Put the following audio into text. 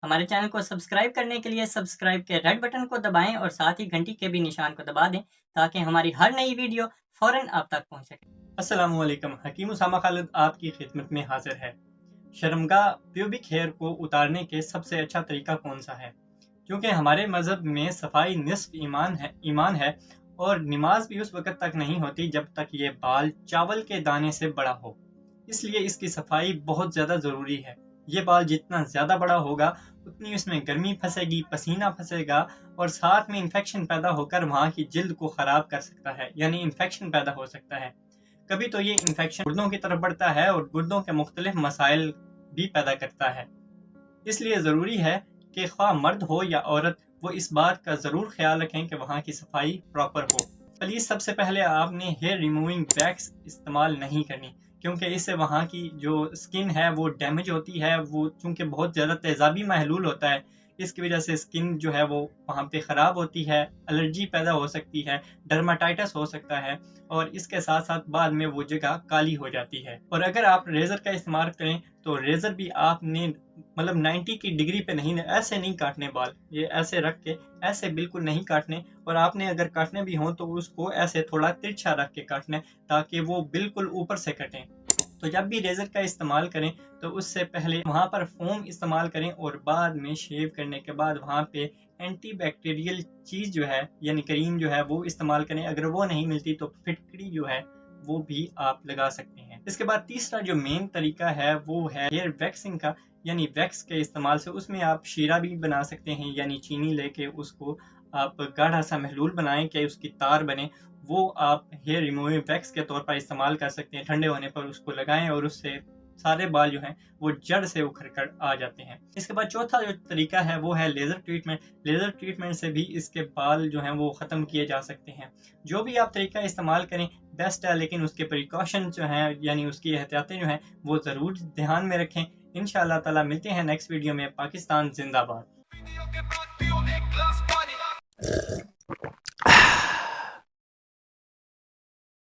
हमारे चैनल को सब्सक्राइब करने के लिए सब्सक्राइब के रेड बटन को दबाएं और साथ ही घंटी के भी निशान को दबा दें ताकि हमारी हर नई वीडियो फ़ौरन आप तक पहुंच सके। अस्सलामुअलैकुम। हकीम उसामा खालिद आपकी खिदमत में हाजिर है। शर्मगाह प्यूबिक हेयर को उतारने के सबसे अच्छा तरीका कौन सा है? क्योंकि हमारे मज़हब में सफाई निस्फ ईमान है और नमाज भी उस वक़्त तक नहीं होती जब तक ये बाल चावल के दाने से बड़ा हो। इसलिए इसकी सफाई बहुत ज़्यादा ज़रूरी है। ये बाल जितना ज़्यादा बड़ा होगा उतनी उसमें गर्मी फंसेगी, पसीना फंसेगा और साथ में इन्फेक्शन पैदा होकर वहाँ की जिल्द को ख़राब कर सकता है, यानी इन्फेक्शन पैदा हो सकता है। कभी तो ये इन्फेक्शन गुर्दों की तरफ बढ़ता है और गुर्दों के मुख्तलिफ मसाइल भी पैदा करता है। इसलिए ज़रूरी है कि ख्वाह मर्द हो या औरत, वो इस बात का ज़रूर ख्याल रखें कि वहाँ की सफाई प्रॉपर हो। प्लीज़ सबसे पहले आपने हेयर रिमूविंग वैक्स इस्तेमाल नहीं करनी, क्योंकि इससे वहाँ की जो स्किन है वो डैमेज होती है। वो चूँकि बहुत ज़्यादा तेज़ाबी महलूल होता है, इसकी वजह से स्किन जो है वो वहाँ पे ख़राब होती है, एलर्जी पैदा हो सकती है, डर्माटाइटिस हो सकता है और इसके साथ साथ बाद में वो जगह काली हो जाती है। और अगर आप रेज़र का इस्तेमाल करें तो रेज़र भी आपने मतलब 90 की डिग्री पे नहीं, ऐसे नहीं काटने बाल, ये ऐसे रख के ऐसे बिल्कुल नहीं काटने। और आपने अगर काटने भी हों तो उसको ऐसे थोड़ा तिरछा रख के काटना ताकि वो बिल्कुल ऊपर से कटें। तो जब भी रेज़र का इस्तेमाल करें तो उससे पहले वहाँ पर फोम इस्तेमाल करें और बाद में शेव करने के बाद वहाँ पे एंटी बैक्टीरियल चीज़ जो है यानी क्रीम जो है वो इस्तेमाल करें। अगर वो नहीं मिलती तो फिटकरी जो है वो भी आप लगा सकते हैं। इसके बाद तीसरा जो मेन तरीका है वो है हेयर वैक्सिंग का, यानी वैक्स के इस्तेमाल से उसमें आप शीरा भी बना सकते हैं, यानी चीनी लेके उसको आप गाढ़ा सा महलूल बनाएं कि उसकी तार बने। वो आप हेयर रिमूविंग वैक्स के तौर पर इस्तेमाल कर सकते हैं। ठंडे होने पर उसको लगाएं और उससे सारे बाल जो हैं वो जड़ से उखड़ कर आ जाते हैं। इसके बाद चौथा जो तरीका है वो है लेज़र ट्रीटमेंट। लेज़र ट्रीटमेंट से भी इसके बाल जो हैं वो ख़त्म किए जा सकते हैं। जो भी आप तरीका इस्तेमाल करें बेस्ट है, लेकिन उसके प्रिकॉशन जो हैं यानी उसकी एहतियातें जो हैं वो ज़रूर ध्यान में रखें। इंशाअल्लाह ताला मिलते हैं नेक्स्ट वीडियो में। पाकिस्तान जिंदाबाद।